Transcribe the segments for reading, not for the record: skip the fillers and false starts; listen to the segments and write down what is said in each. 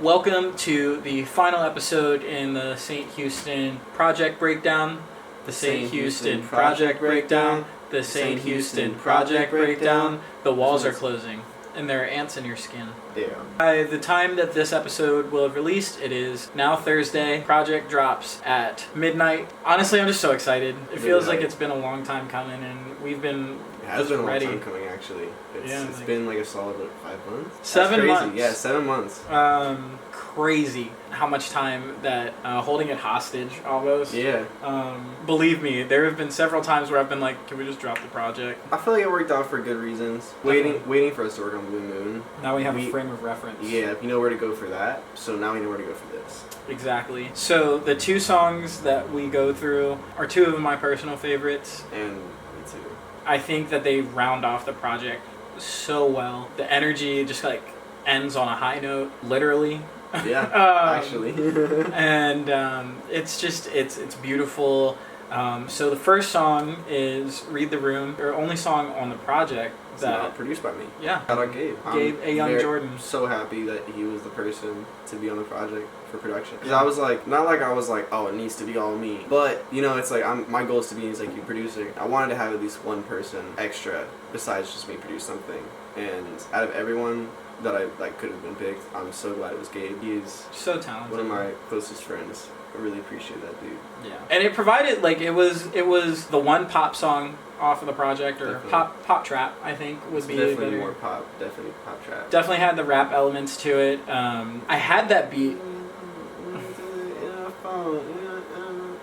Welcome to the final episode in the St. Houston Project Breakdown. The St. Houston Project Breakdown. The St. Houston Project Breakdown. The walls are closing, and there are ants in your skin. Yeah. By the time that this episode will have released, it is now Thursday. Project drops at midnight. Honestly, I'm just so excited. It feels like it's been a long time coming, and we've been It has been a long ready. time coming, actually. It's been like a solid 5 months. 7 months. Yeah, 7 months. Crazy how much time that holding it hostage almost. Yeah. Believe me, there have been several times where I've been like, can we just drop the project? I feel like it worked out for good reasons. Waiting for us to work on Blue Moon. Now we have a frame of reference. Yeah, you know where to go for that, so now we know where to go for this. Exactly. So the two songs that we go through are two of my personal favorites. And me too. I think that they round off the project so well. The energy just like ends on a high note, literally. Yeah, actually. And it's just, it's beautiful. So the first song is Read the Room, or only song on the project. It's not produced by me. Yeah. Shout out Gabe. Gabe, a young Jordan. I'm so happy that he was the person to be on the project for production. Because I was like, not like I was like, oh, it needs to be all me. But, you know, it's like, my goal is to be like you producer. I wanted to have at least one person extra besides just me produce something. And out of everyone that I like could have been picked, I'm so glad it was Gabe. He is so talented. One of my closest friends. I really appreciate that dude. Yeah. And it provided, like, it was the one pop song off of the project, or pop trap, I think would be definitely better. More pop, definitely pop trap. Definitely had the rap elements to it. I had that beat.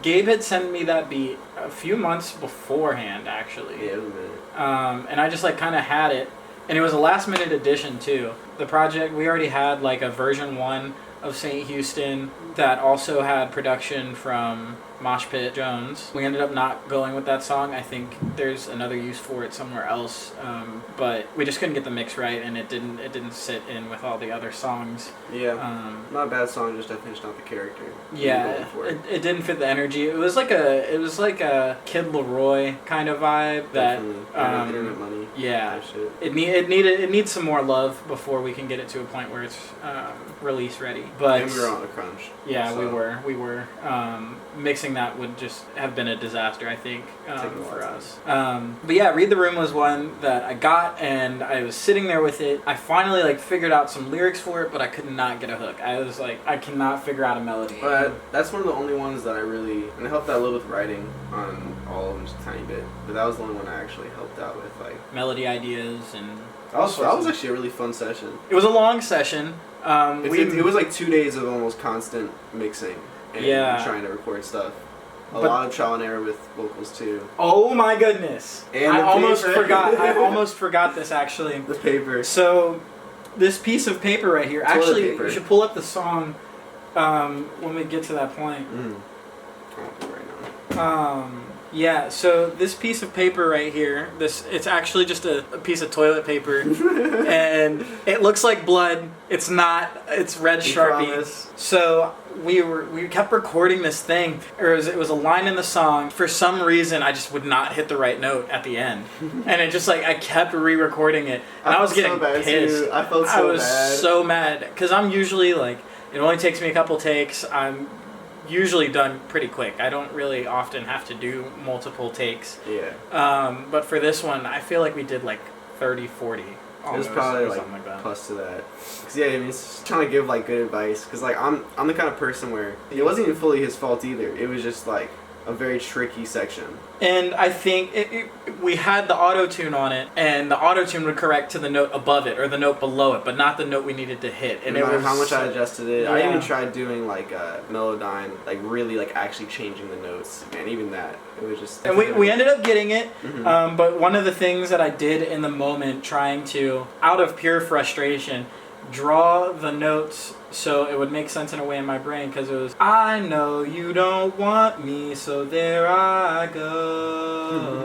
Gabe had sent me that beat a few months beforehand, actually. Yeah, it was a minute. And I just like kind of had it, and it was a last minute addition too. The project, we already had like a version 1 of St. Houston that also had production from Mosh Pit Jones. We ended up not going with that song. I think there's another use for it somewhere else, but we just couldn't get the mix right, and it didn't sit in with all the other songs. Yeah, not a bad song, just definitely not the character. Yeah, it didn't fit the energy. It was like a Kid Leroy kind of vibe. Definitely. That internet money. Yeah, shit. it needs some more love before we can get it to a point where it's release ready. But and we were on a crunch. Yeah, so. we were. Mixing that would just have been a disaster, I think, for us. But yeah, Read the Room was one that I got, and I was sitting there with it. I finally like figured out some lyrics for it, but I could not get a hook. I was like, I cannot figure out a melody. But that's one of the only ones that I really, and I helped out a little with writing on all of them just a tiny bit. But that was the only one I actually helped out with, like melody ideas and. That was actually a really fun session. It was a long session. It was like 2 days of almost constant mixing and trying to record stuff. A lot of trial and error with vocals too. Oh my goodness! And I almost forgot this actually. The paper. So, this piece of paper right here. Actually, you should pull up the song when we get to that point. I'll do it right now. Yeah, so this piece of paper right here, it's actually just a piece of toilet paper, and it looks like blood. It's not. It's red Sharpie. Promise. So we kept recording this thing. It was a line in the song. For some reason, I just would not hit the right note at the end, and it just like I kept re-recording it, and I was getting pissed. Too. I felt so bad. I was so mad because I'm usually like, it only takes me a couple takes. I'm usually done pretty quick. I don't really often have to do multiple takes. Yeah. But for this one, I feel like we did like 30, 40. It was probably like that. Plus to that. Cause yeah, I mean, it's just trying to give like good advice. Cause like I'm the kind of person where it wasn't even fully his fault either. It was just like a very tricky section. And I think we had the auto-tune on it, and the auto-tune would correct to the note above it or the note below it, but not the note we needed to hit. And no matter how much I adjusted it, yeah. I even tried doing like a Melodyne, like really like actually changing the notes, and even that, it was just. And we ended up getting it, but one of the things that I did in the moment, trying to, out of pure frustration, draw the notes so it would make sense in a way in my brain, because it was, I know you don't want me, so there I go.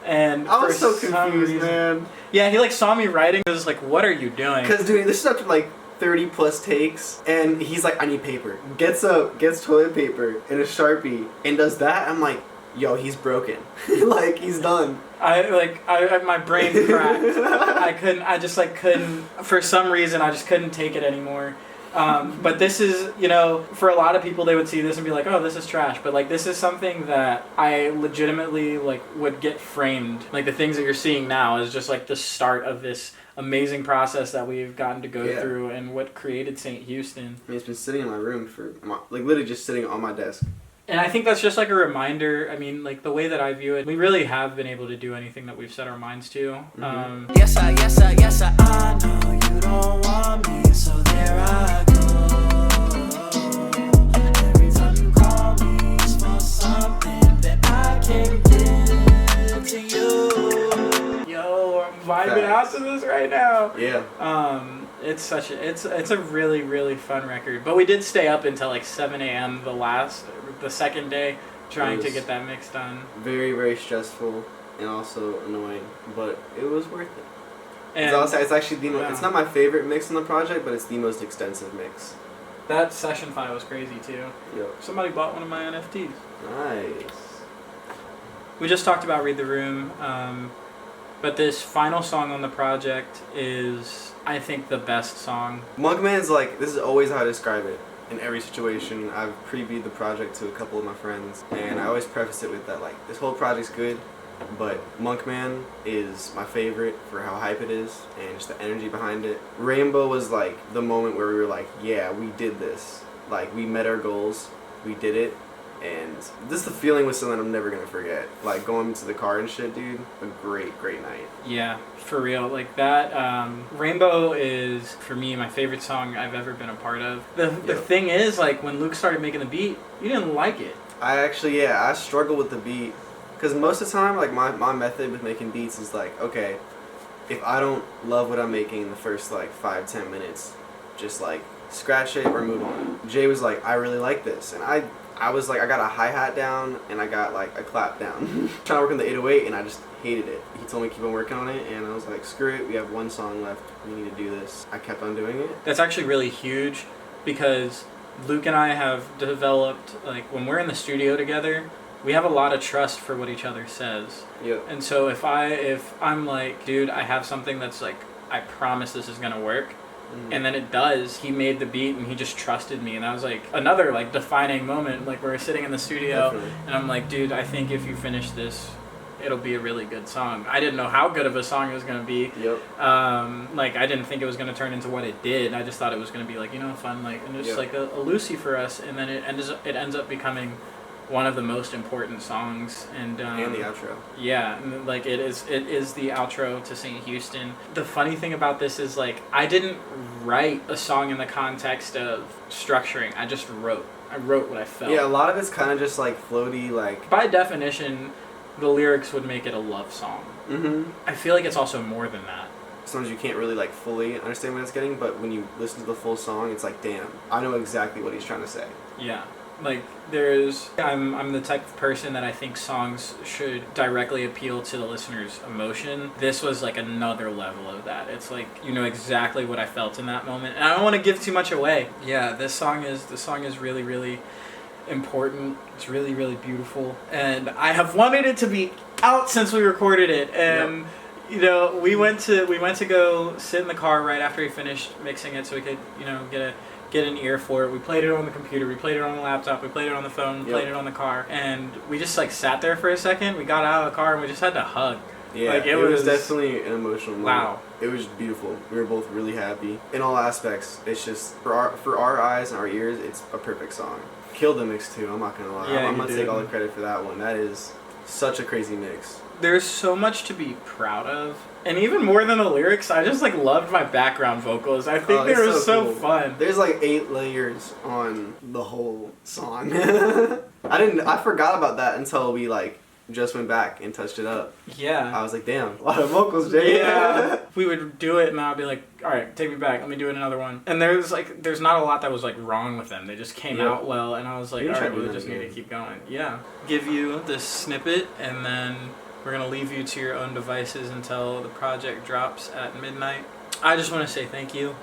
And I was so confused, man. Yeah, he like saw me writing. He was like, what are you doing? Because dude, this is after like 30 plus takes, and he's like, I need paper. Gets toilet paper and a Sharpie and does that. I'm like, yo, he's broken. Like, he's done. My brain cracked. I just couldn't, for some reason, I just couldn't take it anymore. But this is, for a lot of people, they would see this and be like, oh, this is trash. But like, this is something that I legitimately like would get framed. Like the things that you're seeing now is just like the start of this amazing process that we've gotten to go through and what created St. Houston. I mean, it's been sitting in my room for like literally just sitting on my desk. And I think that's just like a reminder. I mean, like the way that I view it, we really have been able to do anything that we've set our minds to. Mm-hmm. Yes, I know you don't want me, so there I go. Every time you call me, it's for something that I can give to you. Yo, I'm vibing out to this right now. Yeah. It's it's a really, really fun record. But we did stay up until like 7 a.m. the second day trying to get that mix done. Very, very stressful and also annoying, but it was worth it. And It's actually it's not my favorite mix in the project, but it's the most extensive mix. that session file was crazy too. Yep. Somebody bought one of my NFTs. Nice. We just talked about Read the Room, but this final song on the project is, I think, the best song. Monkman's like, this is always how I describe it. In every situation, I've previewed the project to a couple of my friends, and I always preface it with that, like, this whole project's good, but Monkman is my favorite for how hype it is and just the energy behind it. Rainbow was like the moment where we were like, yeah, we did this. Like, we met our goals, we did it, and this the feeling was something I'm never gonna forget. Like, going to the car and shit, dude, a great, great night. Yeah, for real. Like that, Rainbow is, for me, my favorite song I've ever been a part of. The thing is, like, when Luke started making the beat, you didn't like it. I struggle with the beat. Because most of the time, like, my method with making beats is like, okay, if I don't love what I'm making in the first, like, 5-10 minutes, just, like, scratch it or move on. Jay was like, I really like this. And I was like, I got a hi-hat down and I got, like, a clap down. Trying to work on the 808 and I just hated it. He told me to keep on working on it and I was like, screw it, we have one song left. We need to do this. I kept on doing it. That's actually really huge because Luke and I have developed, like, when we're in the studio together, we have a lot of trust for what each other says. Yep. And so if I'm like, dude, I have something that's like, I promise this is gonna work, and then it does. He made the beat and he just trusted me, and that was like another like defining moment. Like, we're sitting in the studio, Definitely. and I'm like, dude, I think if you finish this, it'll be a really good song. I didn't know how good of a song it was gonna be. Yep. Like, I didn't think it was gonna turn into what it did. I just thought it was gonna be like, fun, like, and just like a Lucy for us, and then it ends up becoming one of the most important songs, and the outro. Yeah, and like it is the outro to St. Houston. The funny thing about this is, like, I didn't write a song in the context of structuring. I just wrote. I wrote what I felt. Yeah, a lot of it's kind of just like floaty, like. By definition, the lyrics would make it a love song. Mm-hmm. I feel like it's also more than that. Sometimes you can't really like fully understand what it's getting, but when you listen to the full song, it's like, damn, I know exactly what he's trying to say. Yeah. Like, I'm the type of person that I think songs should directly appeal to the listener's emotion. This was like another level of that. It's like, exactly what I felt in that moment. And I don't want to give too much away. Yeah, this song is really, really important. It's really, really beautiful. And I have wanted it to be out since we recorded it. And we went to go sit in the car right after we finished mixing it so we could, get an ear for it. We played it on the computer, we played it on the laptop, we played it on the phone, we played it on the car, and we just like sat there for a second. We got out of the car and we just had to hug. Yeah, like, it was definitely an emotional moment. Wow. It was beautiful. We were both really happy in all aspects. It's just for our eyes and our ears, it's a perfect song. Killed the mix too. I'm not gonna lie. Yeah, I'm gonna take did. all the credit for that one. That is such a crazy mix. There's so much to be proud of. And even more than the lyrics, I just like loved my background vocals. I think they were so cool. fun. There's like 8 layers on the whole song. I forgot about that until we like just went back and touched it up. Yeah. I was like, damn, a lot of vocals, Jay. Yeah. We would do it and I'd be like, all right, take me back. Let me do another one. And there's not a lot that was like wrong with them. They just came out well, and I was like, all right, we just need to keep going. Yeah. Give you this snippet, and then we're going to leave you to your own devices until the project drops at midnight. I just want to say thank you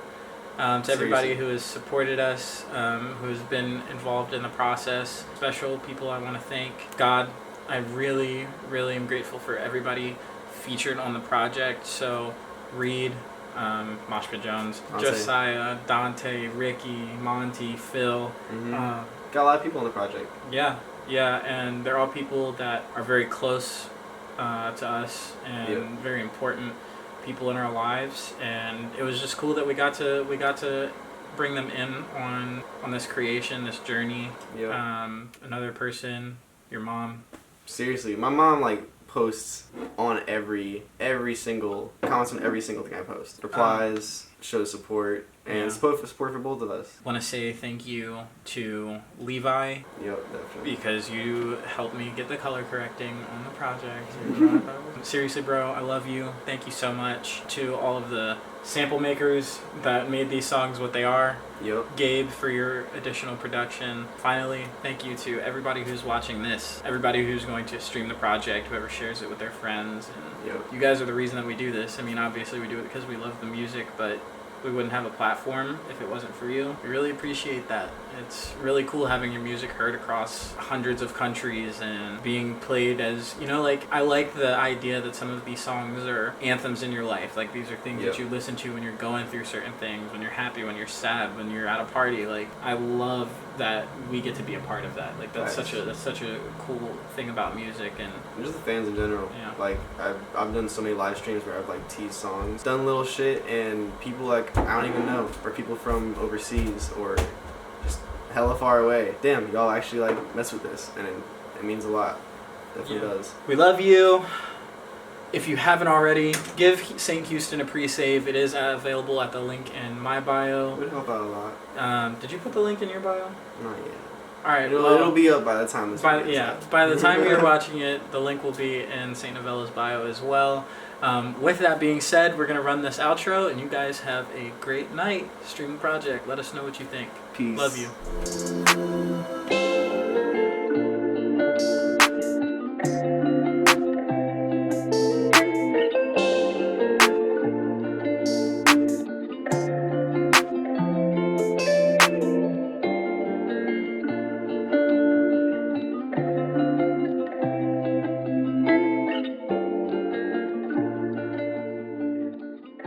to everybody who has supported us, who has been involved in the process. Special people I want to thank. God, I really, really am grateful for everybody featured on the project. So, Reed, Mosh Pit Jones, Dante. Josiah, Dante, Ricky, Monty, Phil. Got a lot of people on the project. Yeah, and they're all people that are very close to us and very important people in our lives. And it was just cool that we got to bring them in on this creation, this journey. Another person, your mom. Seriously, my mom like posts on every single comments on every single thing I post. Replies, shows support, and support for both of us. Want to say thank you to Levi. Yep, definitely. Because you helped me get the color correcting on the project. Seriously, bro, I love you. Thank you so much to all of the sample makers that made these songs what they are. Yep. Gabe for your additional production. Finally, thank you to everybody who's watching this, everybody who's going to stream the project, whoever shares it with their friends. And you guys are the reason that we do this. I mean, obviously we do it because we love the music, but we wouldn't have a platform if it wasn't for you. We really appreciate that. It's really cool having your music heard across hundreds of countries and being played as, like, I like the idea that some of these songs are anthems in your life. Like, these are things that you listen to when you're going through certain things, when you're happy, when you're sad, when you're at a party. Like, I love that we get to be a part of that. Like, that's such a cool thing about music. And just the fans in general. Yeah. Like, I've done so many live streams where I've like teased songs, done little shit, and people like I don't even know, or people from overseas or just hella far away. Damn, y'all actually like mess with this, and it means a lot. Definitely does. We love you. If you haven't already, give St. Houston a pre-save. It is available at the link in my bio. It would help out a lot. Did you put the link in your bio? Not yet. All right. It'll be up by the time this video is out. By the time you're watching it, the link will be in St. Novella's bio as well. With that being said, we're going to run this outro, and you guys have a great night. Stream the project. Let us know what you think. Peace. Love you.